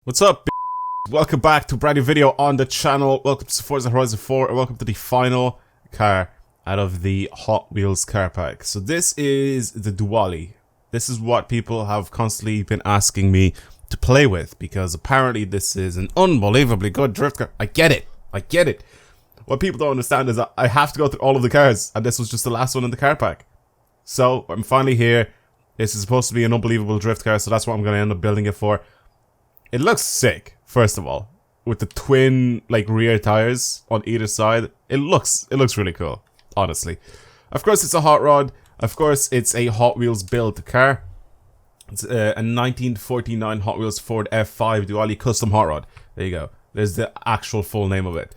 What's up, welcome back to a brand new video on the channel. Welcome to Forza Horizon 4 and welcome to the final car out of the Hot Wheels car pack. So this is the Duali. This is what people have constantly been asking me to play with because apparently this is an unbelievably good drift car. I get it. What people don't understand is that I have to go through all of the cars and this was just the last one in the car pack. So I'm finally here. This is supposed to be an unbelievable drift car, so that's what I'm going to end up building it for. It looks sick, first of all, with the twin rear tires on either side. It looks really cool, honestly. Of course, it's a hot rod. Of course, it's a Hot Wheels built car. It's a 1949 Hot Wheels Ford F5 Duali custom hot rod. There you go. There's the actual full name of it.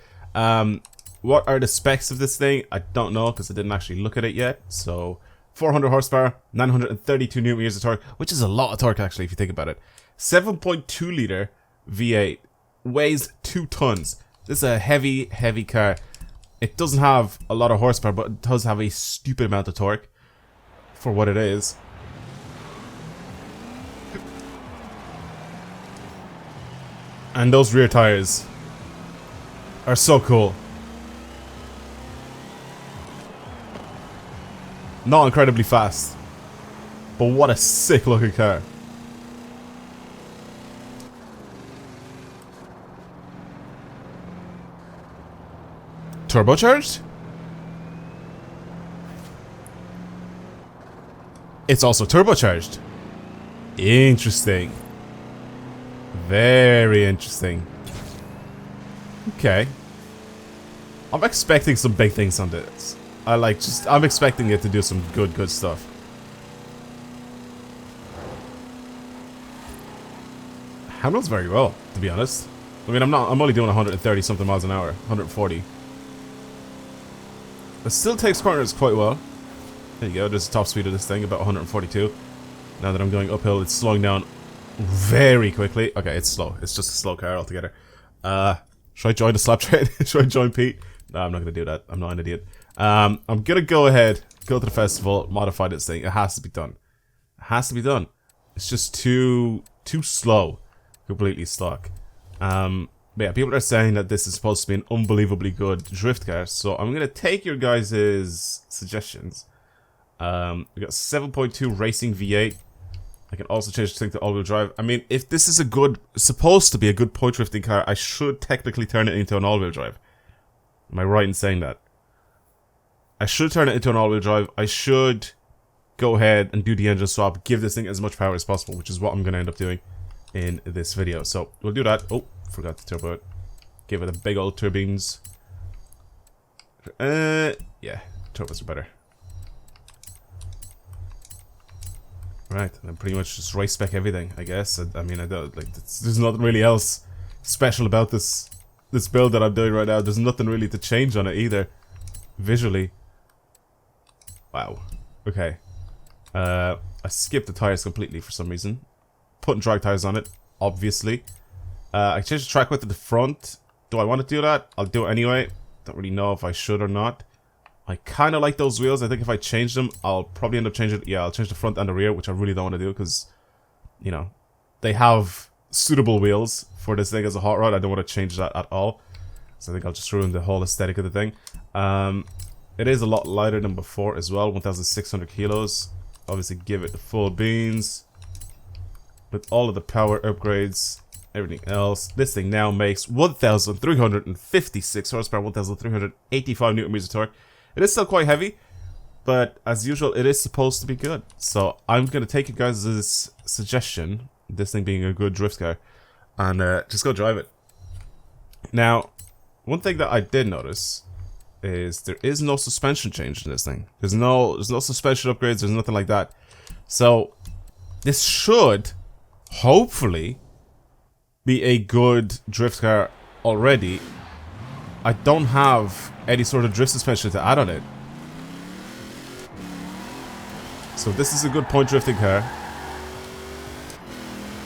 What are the specs of this thing? I don't know because I didn't actually look at it yet. So 400 horsepower, 932 newton meters of torque, which is a lot of torque actually if you think about it. 7.2 liter V8, weighs 2 tons. This is a heavy car. It doesn't have a lot of horsepower, but it does have a stupid amount of torque for what it is. And those rear tires are so cool. Not incredibly fast, but what a sick looking car. Turbocharged? It's also turbocharged. Interesting. Very interesting. Okay. I'm expecting some big things on this. I'm expecting it to do some good stuff. Handles very well, to be honest. I mean, I'm only doing 130 something miles an hour, 140. It still takes corners quite well. There you go, there's the top speed of this thing, about 142. Now that I'm going uphill, it's slowing down very quickly. Okay, it's slow. It's just a slow car altogether. Should I join the slap train? Should I join Pete? No, I'm not going to do that. I'm not an idiot. I'm going to go ahead, go to the festival, modify this thing. It has to be done. It has to be done. It's just too slow. Completely stuck. But yeah, people are saying that this is supposed to be an unbelievably good drift car, so I'm gonna take your guys' suggestions. We got 7.2 racing V8. I can also change the thing to all-wheel drive. I mean, if this is supposed to be a good point drifting car, I should technically turn it into an all-wheel drive. Am I right in saying that? I should turn it into an all-wheel drive. I should go ahead and do the engine swap, give this thing as much power as possible, which is what I'm gonna end up doing in this video. So we'll do that. Oh, forgot to turbo it. Give it a big old turbines. Yeah, turbos are better. Right, and then pretty much just race spec everything, I guess. I mean, I don't there's nothing really else special about this build that I'm doing right now. There's nothing really to change on it either, visually. Wow. Okay. I skipped the tires completely for some reason. Putting drag tires on it, obviously. I changed the track width at the front. Do I want to do that? I'll do it anyway. Don't really know if I should or not. I kind of like those wheels. I think if I change them, I'll probably end up changing... Yeah, I'll change the front and the rear, which I really don't want to do because, you know, they have suitable wheels for this thing as a hot rod. I don't want to change that at all. So I think I'll just ruin the whole aesthetic of the thing. It is a lot lighter than before as well. 1,600 kilos. Obviously, give it the full beans. With all of the power upgrades, everything else, this thing now makes 1,356 horsepower, 1,385 newton meters of torque. It is still quite heavy, but as usual, it is supposed to be good. So I'm going to take you guys' suggestion, this thing being a good drift car, and just go drive it. Now, one thing that I did notice is there is no suspension change in this thing. There's no suspension upgrades, there's nothing like that. So this should hopefully be a good drift car already. I don't have any sort of drift suspension to add on it. So this is a good point drifting car.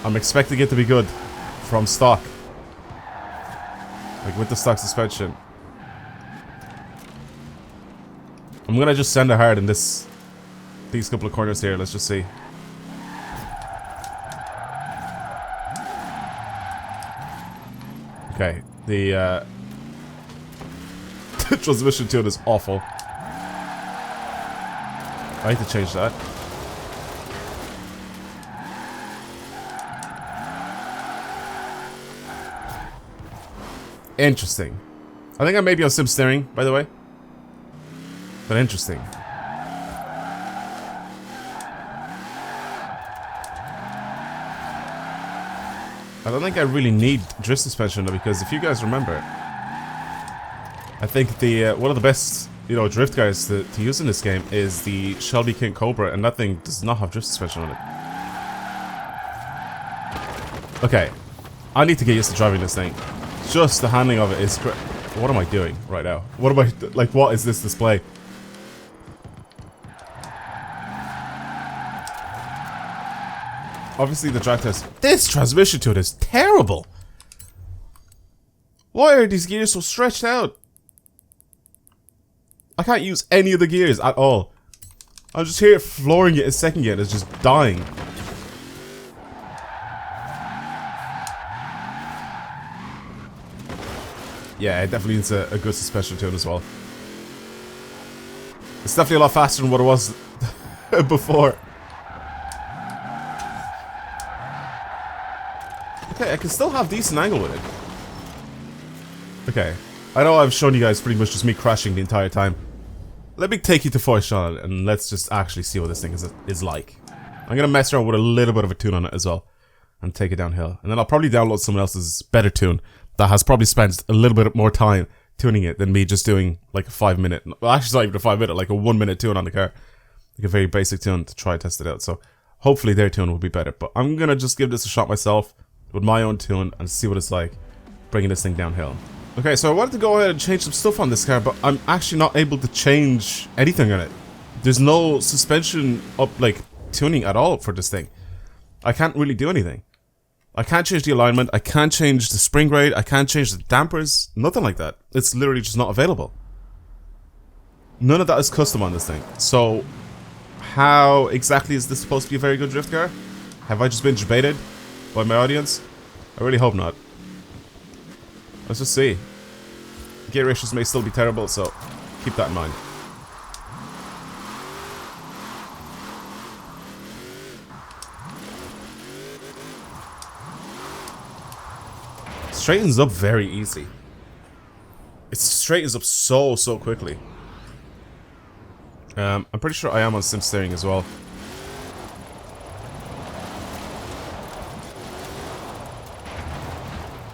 I'm expecting it to be good from stock. Like with the stock suspension. I'm gonna just send it hard in these couple of corners here, let's just see. Okay, the transmission tune is awful. I need to change that. Interesting. I think I may be on sim steering, by the way. But interesting. I don't think I really need drift suspension though, because if you guys remember, I think the one of the best, you know, drift guys to use in this game is the Shelby King Cobra, and that thing does not have drift suspension on it. Okay, I need to get used to driving this thing. Just the handling of it is great. What am I doing right now? What am I, like, what is this display? Obviously the drag test. This transmission tune is terrible! Why are these gears so stretched out? I can't use any of the gears at all. I'm just here flooring it in second gear and it's just dying. Yeah, it definitely needs a good suspension tune as well. It's definitely a lot faster than what it was before. Okay, I can still have decent angle with it. Okay, I know I've shown you guys pretty much just me crashing the entire time. Let me take you to Forza and let's just actually see what this thing is like. I'm gonna mess around with a little bit of a tune on it as well. And take it downhill. And then I'll probably download someone else's better tune that has probably spent a little bit more time tuning it than me just doing like a 5 minute, well actually it's not even a 5 minute, like a 1 minute tune on the car. Like a very basic tune to try and test it out. So hopefully their tune will be better. But I'm gonna just give this a shot myself with my own tune and see what it's like bringing this thing downhill. Okay, so I wanted to go ahead and change some stuff on this car, but I'm actually not able to change anything on it. There's no suspension up, like, tuning at all for this thing. I can't really do anything. I can't change the alignment, I can't change the spring rate, I can't change the dampers, nothing like that. It's literally just not available. None of that is custom on this thing. So, how exactly is this supposed to be a very good drift car? Have I just been debated by my audience? I really hope not. Let's just see. Gear ratios may still be terrible, so keep that in mind. Straightens up very easy. It straightens up so quickly. I'm pretty sure I am on sim steering as well.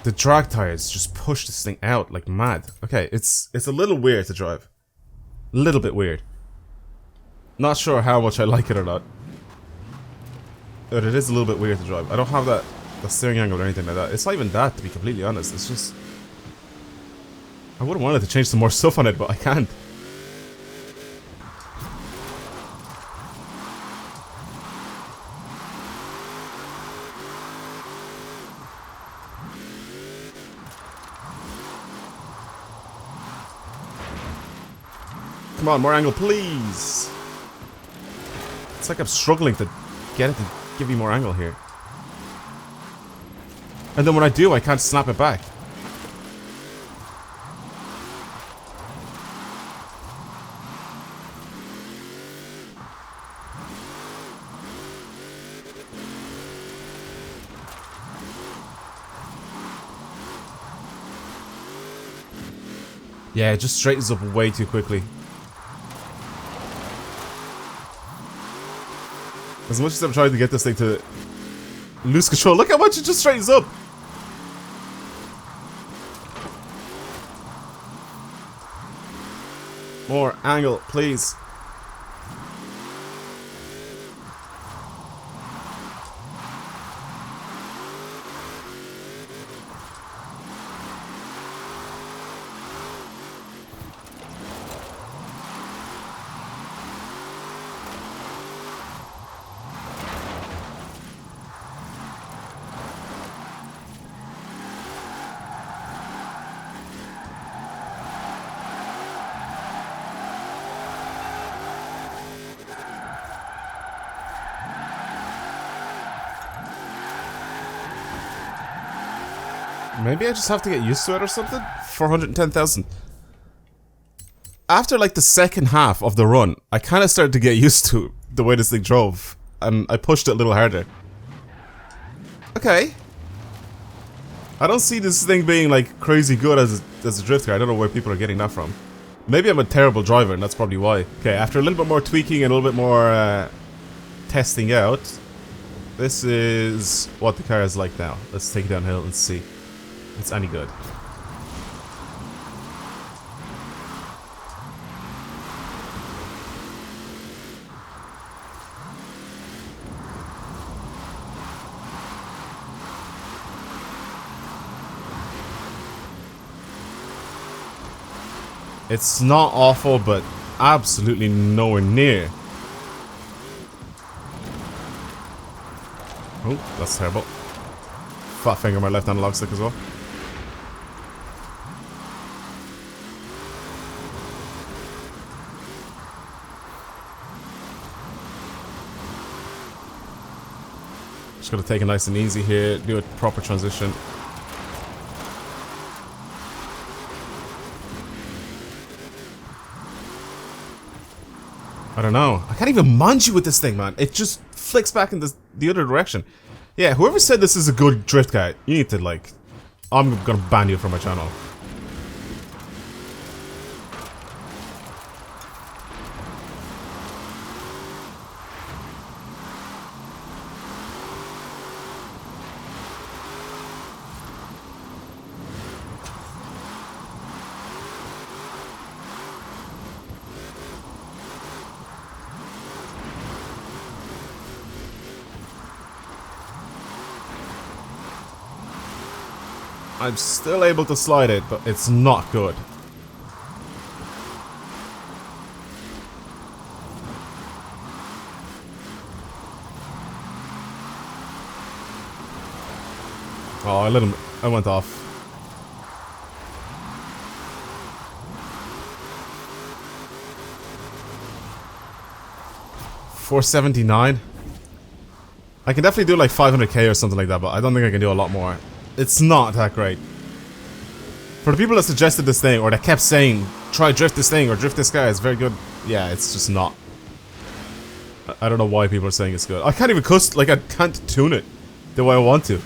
The drag tires just push this thing out like mad. Okay, it's a little weird to drive. A little bit weird. Not sure how much I like it or not. But it is a little bit weird to drive. I don't have that steering angle or anything like that. It's not even that, to be completely honest. It's just... I would have wanted to change some more stuff on it, but I can't. Come on, more angle, please. It's like I'm struggling to get it to give me more angle here. And then when I do, I can't snap it back. Yeah, it just straightens up way too quickly. As much as I'm trying to get this thing to lose control, look how much it just straightens up! More angle, please. Maybe I just have to get used to it or something? 410,000. After like the second half of the run, I kind of started to get used to the way this thing drove. And I pushed it a little harder. Okay. I don't see this thing being like crazy good as a drift car. I don't know where people are getting that from. Maybe I'm a terrible driver and that's probably why. Okay, after a little bit more tweaking and a little bit more testing out, this is what the car is like now. Let's take it downhill and see if it's any good. It's not awful, but absolutely nowhere near. Oh, that's terrible. Fat finger on my left analog stick as well. Just gotta take it nice and easy here, do a proper transition. I don't know. I can't even manji with this thing, man. It just flicks back in the other direction. Yeah, whoever said this is a good drift guy, you need to, like... I'm gonna ban you from my channel. I'm still able to slide it, but it's not good. Oh, I let him... I went off. $479. I can definitely do like 500k or something like that, but I don't think I can do a lot more. It's not that great. For the people that suggested this thing, or that kept saying, try drift this thing, or drift this guy, it's very good. Yeah, it's just not. I don't know why people are saying it's good. I can't even like, I can't tune it the way I want to.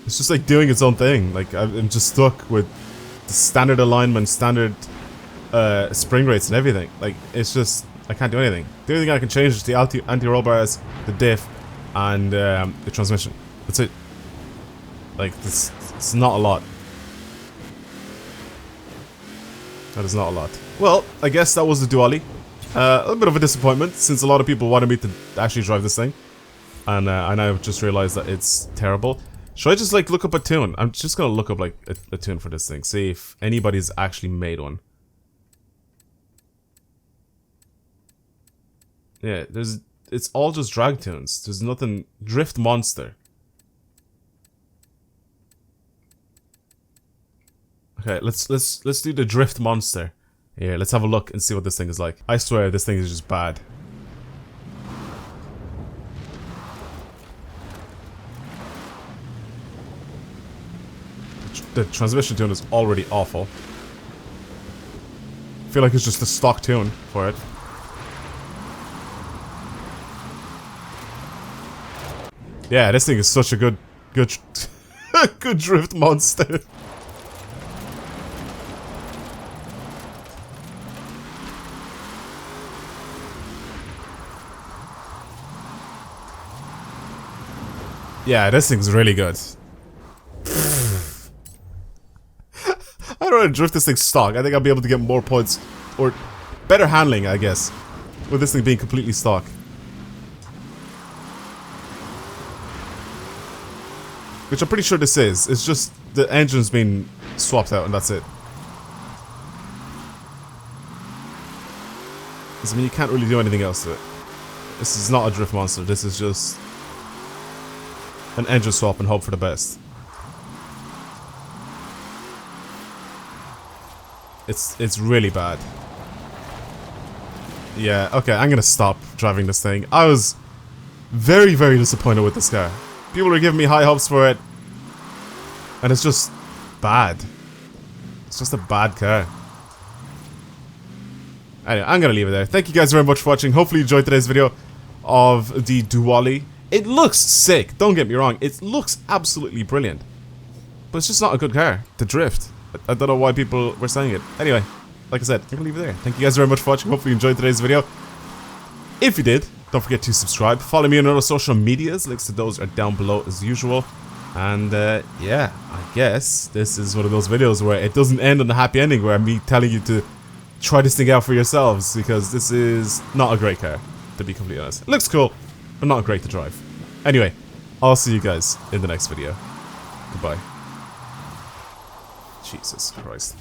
It's just like doing its own thing. Like, I'm just stuck with the standard alignment, standard spring rates and everything. Like, it's just, I can't do anything. The only thing I can change is the anti-roll bars, the diff, and the transmission. That's it. Like, it's not a lot. That is not a lot. Well, I guess that was the Duali. A little bit of a disappointment, since a lot of people wanted me to actually drive this thing. And I now just realized that it's terrible. Should I just, like, look up a tune? I'm just gonna look up, like, a tune for this thing. See if anybody's actually made one. Yeah, it's all just drag tunes. There's nothing... Drift Monster. Okay, let's do the Drift Monster. Here, let's have a look and see what this thing is like. I swear this thing is just bad. The transmission tune is already awful. I feel like it's just a stock tune for it. Yeah, this thing is such a good good drift monster. Yeah, this thing's really good. I don't want to drift this thing stock. I think I'll be able to get more points. Or better handling, I guess. With this thing being completely stock. Which I'm pretty sure this is. It's just the engine's been swapped out and that's it. I mean, you can't really do anything else to it. This is not a drift monster. This is just an engine swap and hope for the best. It's really bad. Yeah, okay, I'm gonna stop driving this thing. I was very, very disappointed with this car. People were giving me high hopes for it. And it's just bad. It's just a bad car. Anyway, I'm gonna leave it there. Thank you guys very much for watching. Hopefully you enjoyed today's video of the Duali. It looks sick, don't get me wrong. It looks absolutely brilliant. But it's just not a good car to drift. I don't know why people were saying it. Anyway, like I said, I'm gonna leave it there. Thank you guys very much for watching. Hopefully you enjoyed today's video. If you did, don't forget to subscribe. Follow me on other social medias. Links to those are down below as usual. And yeah, I guess this is one of those videos where it doesn't end on a happy ending, where I'm me telling you to try this thing out for yourselves, because this is not a great car, to be completely honest. It looks cool, but not great to drive. Anyway, I'll see you guys in the next video. Goodbye. Jesus Christ.